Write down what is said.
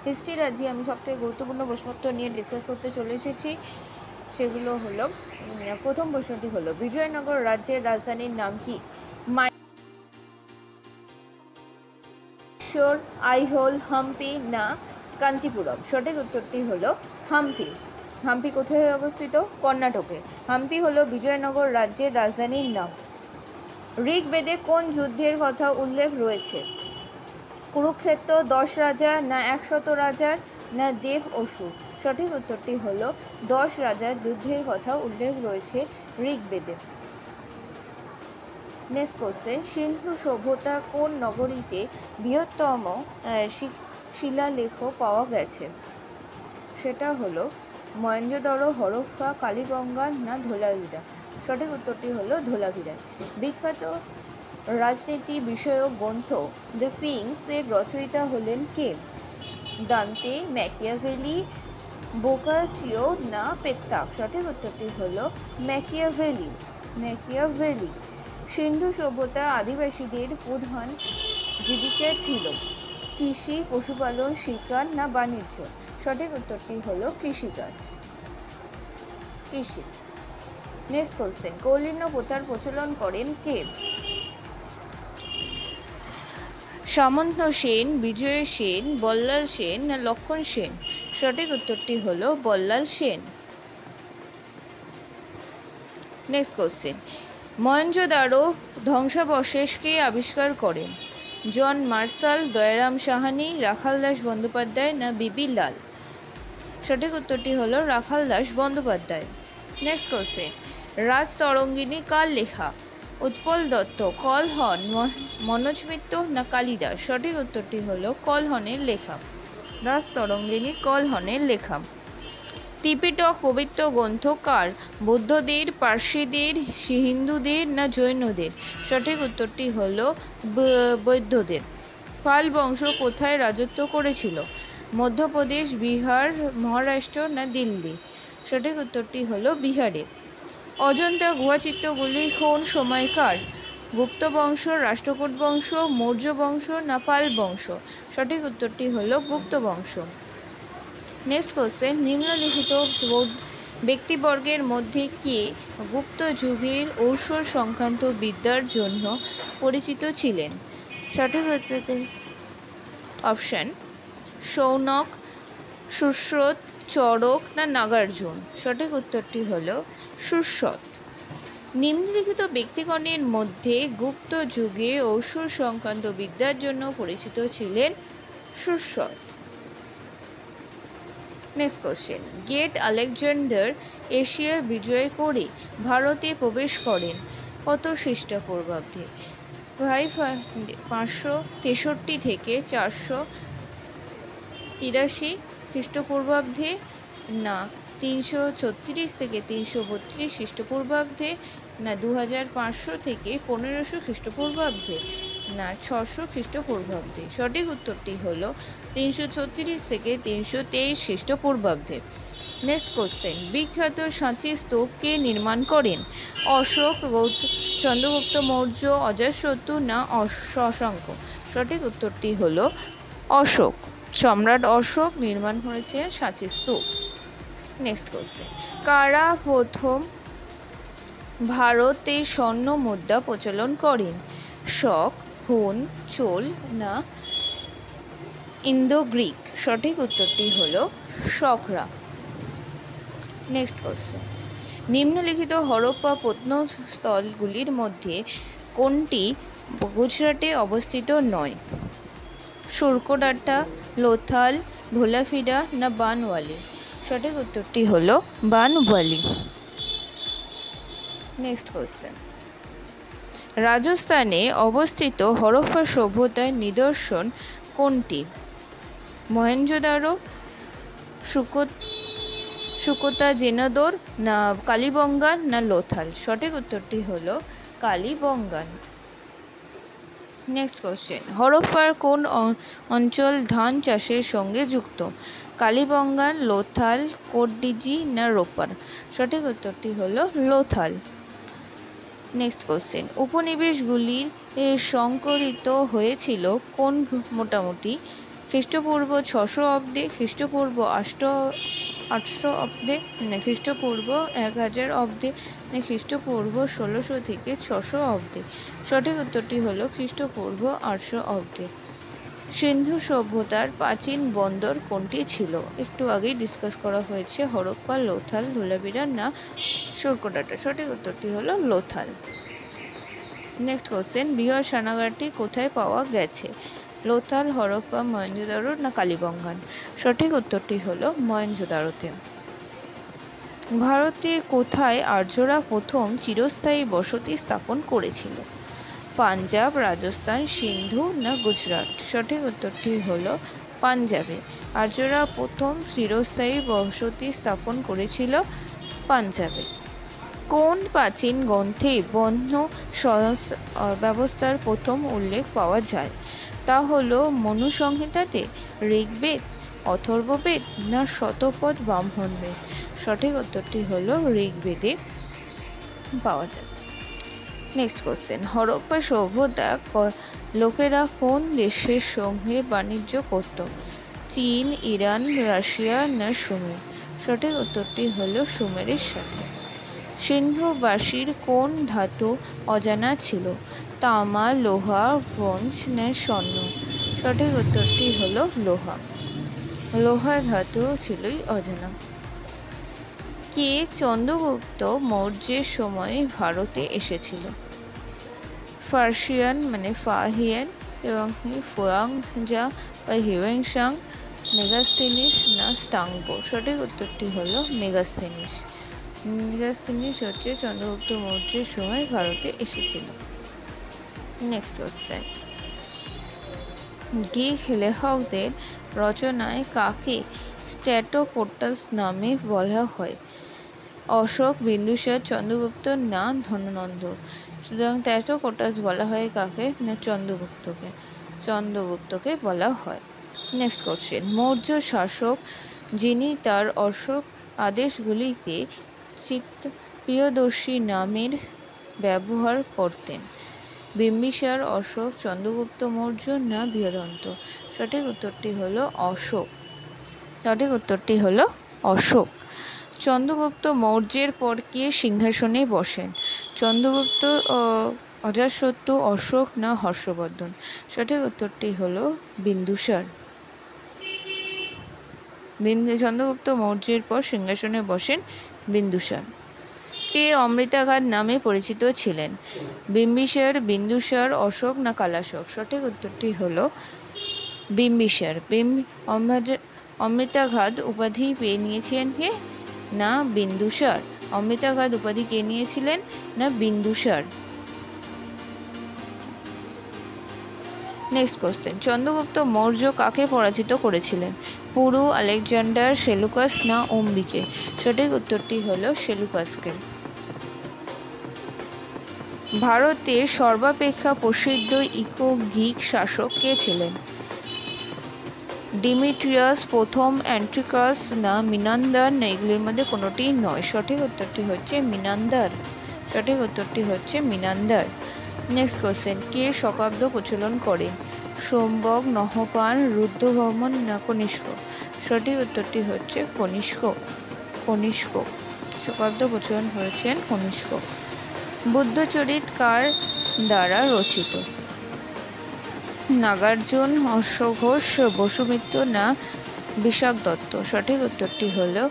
হিস্ট্রির আজকে আমি সবথেকে গুরুত্বপূর্ণ প্রশ্নোত্তর নিয়ে ডিসকাস করতে চলে এসেছি। সেগুলো হলো, প্রথম প্রশ্নটি হলো, বিজয়নগর রাজ্যের রাজধানীর নাম কি? মাইসোর, আইহোল, হাম্পি না কাঞ্চিপুরম? সঠিক উত্তরটি হলো হাম্পি। হাম্পি কোথায় অবস্থিত? কর্ণাটকে। হাম্পি হলো বিজয়নগর রাজ্যের রাজধানীর নাম। ঋগ্বেদে কোন যুদ্ধের কথা উল্লেখ রয়েছে? কুরুক্ষেত্র, 10 রাজা না 100 রাজার না দেব অসুর? সঠিক উত্তরটি হলো 10 রাজার যুদ্ধের কথা উল্লেখ রয়েছে ঋগ্বেদে। নেক্সট কোশ্চেন, সিন্ধু সভ্যতা কোন নগরীতে বৃহত্তম শিলালেখ পাওয়া গেছে? সেটা হলো মহেঞ্জোদারো, হরপ্পা, কালীবঙ্গা না ধোলাভিরা? সঠিক উত্তরটি হলো ধোলাভিরা। বিখ্যাত রাজনীতি বিষয়ক গ্রন্থ দ্য কিংস এর রচয়িতা হলেন কে? দান্তে, ম্যাকিয়াভেলি, বোকাচিও না পেত্রাক? সঠিক উত্তরটি হলো ম্যাকিয়াভেলি। ম্যাকিয়াভেলি। সিন্ধু সভ্যতা আদিবাসীদের প্রধান জীবিকা ছিল কৃষি, পশুপালন, শিকার না বাণিজ্য? সঠিক উত্তরটি হলো কৃষিকাজ, কৃষি। নেক্সট কোশ্চেন, কৌলিন্য প্রথার প্রচলন করেন কে? সামন্ত সেন, বিজয় সেন, বল্লাল সেন না লক্ষণ সেন? সঠিক উত্তরটি হলো বল্লাল সেন। নেক্সট কোশ্চেন, মহেঞ্জোদারো ধ্বংসাবশেষ কে আবিষ্কার করেন? জন মার্শাল, দয়ারাম সাহানি, রাখাল দাস বন্দ্যোপাধ্যায় না বিবি লাল? সঠিক উত্তরটি হলো রাখাল দাস বন্দ্যোপাধ্যায়। নেক্সট কোশ্চেন, রাজ তরঙ্গিনী কার লেখা? উৎপল দত্ত, কলহন, মনোজ মিত্র না কালিদাস? সঠিক উত্তরটি হলো কলহনের লেখা। রাজ তরঙ্গিনী কলহনের লেখা। ত্রিপিটক পবিত্র গ্রন্থ কার? বৌদ্ধদের, পার্সিদের, হিন্দুদের না জৈনদের? সঠিক উত্তরটি হলো বৌদ্ধদের। পাল বংশ কোথায় রাজত্ব করেছিল? মধ্যপ্রদেশ, বিহার, মহারাষ্ট্র না দিল্লি? সঠিক উত্তরটি হলো বিহারে। অজন্তা গুহাচিত্রগুলি কোন সময়কার? গুপ্ত বংশ, রাষ্ট্রকূট বংশ, মৌর্য বংশ না পাল বংশ? সঠিক উত্তরটি হলো গুপ্ত বংশ। নেক্সট কোশ্চেন, নিম্নলিখিত ব্যক্তিবর্গের মধ্যে কে গুপ্ত যুগের ঔষধ সংক্রান্ত বিদ্যার জন্য পরিচিত ছিলেন? সঠিক উত্তর অপশন শৌনক, সুশ্রুত, চরক না নাগার্জুন? সঠিক উত্তরটি হলো সুশ্রুত। নিম্নলিখিত ব্যক্তিগণের মধ্যে গুপ্ত যুগে ঔষধ সংক্রান্ত বিদ্যার জন্য পরিচিত ছিলেন Sushruta. Next question, great Alexander Asia বিজয় করে ভারতে প্রবেশ করেন কত খ্রিস্টপূর্বাব্দে? 563 থেকে 483 খ্রিস্টপূর্বাব্দে না 336 থেকে 332 খ্রিস্টপূর্বাব্দে না 2500 থেকে 1500 খ্রিস্টপূর্বাব্দে না 600 খ্রিস্টপূর্বাব্দে? সঠিক উত্তরটি হলো 336 থেকে 323 খ্রিস্টপূর্বাব্দে। নেক্সট কোশ্চেন, বিখ্যাত সাঁচি স্তূপ কে নির্মাণ করেন? অশোক, চন্দ্রগুপ্ত মৌর্য, অজাতশত্রু না শশাঙ্ক? সঠিক উত্তরটি হলো অশোক। সম্রাট অশোক নির্মাণ করেছে সাঁচি স্তূপ। নেক্সট কোশ্চেন, কারা প্রথম ভারতে স্বর্ণ মুদ্রা প্রচলন করেন? শক, হুন, চোল না ইন্দো গ্রিক? সঠিক উত্তরটি হলো শকরা। নেক্সট কোশ্চেন, নিম্নলিখিত হরপ্পা প্রত্নস্থলগুলির মধ্যে কোনটি গুজরাটে অবস্থিত নয়? সুরকোডাটা, লোথাল, ধোলাভিরা না বানওয়ালি? সঠিক উত্তরটি হলো বানওয়ালি। নেক্সট কোশ্চেন, রাজস্থানে অবস্থিত হরপ্পা সভ্যতার নিদর্শন কোনটি? মহেঞ্জোদারো, সুকোতা জেনাদোর না কালীবঙ্গান না লোথাল? সঠিক উত্তরটি হলো কালীবঙ্গান। নেক্সট কোশ্চেন, হরপ্পার কোন অঞ্চল ধান চাষের সঙ্গে যুক্ত? কালীবঙ্গান, লোথাল, কোটডিজি না রোপার? সঠিক উত্তরটি হলো লোথাল। নেক্সট কোশ্চেন, উপনিবেশগুলির সংকরিত হয়েছিল কোন মোটামুটি খ্রিস্টপূর্ব 600 অব্দে, খ্রিস্টপূর্ব 800 অব্দে, খ্রিস্টপূর্ব 1000 অব্দে, খ্রিস্টপূর্ব 1600 থেকে 600 অব্দে। সঠিক উত্তরটি হলো খ্রিস্টপূর্ব 800 অব্দে। সিন্ধু সভ্যতার প্রাচীন বন্দর কোনটি ছিল? একটু আগেই ডিসকাস করা হয়েছে, হরপ্পা, লোথাল, ধোলাবিরা না সোরকোটাটা। সঠিক উত্তরটি হলো লোথাল। নেক্সট কোশ্চেন, বৃহৎ স্নানাগারটি কোথায় পাওয়া গেছে? লোথাল, হরপ্পা, মহেঞ্জোদারো না কালীবঙ্গান? সঠিক উত্তরটি হলো মহেঞ্জোদারোতে। ভারতে কোথায় আর্যরা প্রথম চিরস্থায়ী বসতি স্থাপন করেছিল? পাঞ্জাব, রাজস্থান, সিন্ধু না গুজরাট? সঠিক উত্তরটি হলো পাঞ্জাবে। আর্যরা প্রথম চিরস্থায়ী বসতি স্থাপন করেছিল পাঞ্জাবে। কোন প্রাচীন গ্রন্থে বর্ণ ব্যবস্থার প্রথম উল্লেখ পাওয়া যায়? তা হলো মনু সংহিতাতে, ঋগ্বেদ, অথর্ববেদ না শতপথ ব্রাহ্মণ বেদ? সঠিক উত্তরটি হলো ঋগ্বেদে পাওয়া যায়। নেক্সট কোশ্চেন, হরপ্পা সভ্যতা লোকেরা কোন দেশের সঙ্গে বাণিজ্য করত? চীন, ইরান, রাশিয়া না সুমের? সঠিক উত্তরটি হলো সুমেরের সাথে। সিন্ধুবাসীর কোন ধাতু অজানা ছিল? তামা, লোহা, ব্রোঞ্জ না স্বর্ণ? সঠিক উত্তরটি হলো লোহা। লোহা ধাতু ছিলই অজানা। কে চন্দ্রগুপ্ত মৌর্যের সময় ভারতে এসেছিল? ফার্সিয়ান ফাহিয়ান এবং ফুয়াংজা বা হিউয়েনসাং, মেগাস্থেনিস না স্টাংপো? সঠিক উত্তরটি হলো মেগাস্থেনিস। মেগাস্থেনিস হচ্ছে চন্দ্রগুপ্ত মৌর্যের সময় ভারতে এসেছিল। নেক্সট কোশ্চেন, গ্রিক লেখকদের রচনায় কাকে স্ট্র্যাটোকোটাস নামে বলা হয়? অশোক, বিন্দুসার, চন্দ্রগুপ্ত না ধননন্দ? সুতরাং স্ট্র্যাটোকোটাস বলা হয় কাকে না চন্দ্রগুপ্তকে। চন্দ্রগুপ্তকে বলা হয়। নেক্সট কোশ্চেন, মৌর্য শাসক যিনি তার অশোক আদেশগুলিতে প্রিয়দর্শী নামের ব্যবহার করতেন? বিম্বিসার, অশোক, চন্দ্রগুপ্ত মৌর্য না বৃহদন্ত? সঠিক উত্তরটি হলো অশোক। সঠিক উত্তরটি হলো অশোক। চন্দ্রগুপ্ত মৌর্যের পর কে সিংহাসনে বসেন? চন্দ্রগুপ্ত, অজাতশত্রু, অশোক না হর্ষবর্ধন? সঠিক উত্তরটি হলো বিন্দুসার। চন্দ্রগুপ্ত মৌর্যের পর সিংহাসনে বসেন বিন্দুসার। কে অমৃতাঘাত নামে পরিচিত ছিলেন? বিম্বিসার, বিন্দুসার, অশোক না কালাশোক? সঠিক উত্তরটি হলো বিম্বিসার। অমৃতাঘাত উপাধি পেয়ে নিয়েছিলেন কে না বিন্দুসার? অমৃতাঘাত উপাধি কে নিয়েছিলেন না বিন্দুসার। নেক্সট কোশ্চেন, চন্দ্রগুপ্ত মৌর্য কাকে পরাজিত করেছিলেন? পুরু, আলেকজান্ডার, সেলুকাস না অম্বিকে? সঠিক উত্তরটি হলো সেলুকাসকে। ভারতের সর্বাপেক্ষা প্রসিদ্ধ গ্রিক শাসক কে ছিলেন? ডিমিট্রিয়াস, প্রথম অ্যান্টিক্রাস না মিনান্দার না এগুলির মধ্যে কোনোটি নয়? সঠিক উত্তরটি হচ্ছে মিনান্দার। সঠিক উত্তরটি হচ্ছে মিনান্দার। নেক্সট কোশ্চেন, কে শকাব্দ প্রচলন করেন? সোমবক, নহপান, রুদ্রভমন না কনিষ্ক? সঠিক উত্তরটি হচ্ছে কনিষ্ক। কনিষ্ক শকাব্দ প্রচলন করেছেন কনিষ্ক। বুদ্ধচরিত কার দ্বারা রচিত? নাগার্জুন, হর্ষঘোষ, বসুমিত্র না বিশাখ দত্ত? সঠিক উত্তরটি হলো